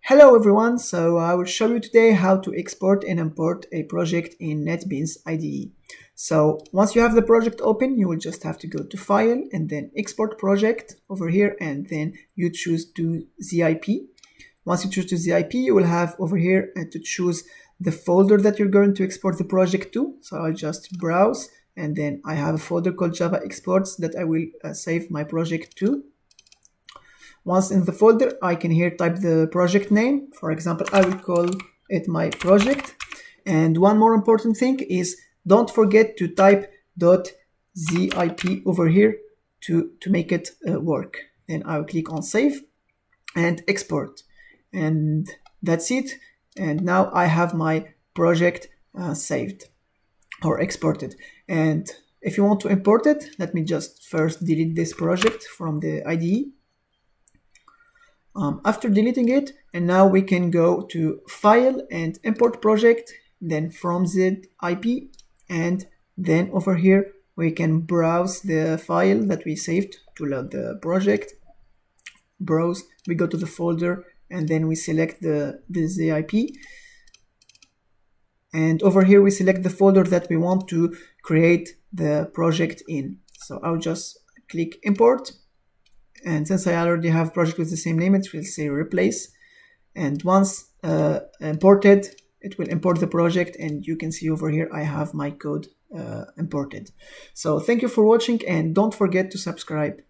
Hello everyone, so I will show you today how to export and import a project in NetBeans IDE. So once you have the project open, you will just have to go to File and then Export Project over here, and then you choose to ZIP. Once you choose to ZIP, you will have over here to choose the folder that you're going to export the project to. So I'll just browse, and then I have a folder called Java Exports that I will save my project to. Once in the folder, I can here type the project name. For example, I will call it my project. And one more important thing is don't forget to type .zip over here to make it work. Then I will click on save and export. And that's it. And now I have my project saved or exported. And if you want to import it, let me just first delete this project from the IDE. After deleting it, and now we can go to File and Import Project, then from ZIP, and then over here we can browse the file that we saved to load the project. Browse, we go to the folder, and then we select the ZIP. And over here we select the folder that we want to create the project in. So I'll just click Import. And since I already have a project with the same name, it will say replace. And once imported, it will import the project. And you can see over here, I have my code imported. So thank you for watching, and don't forget to subscribe.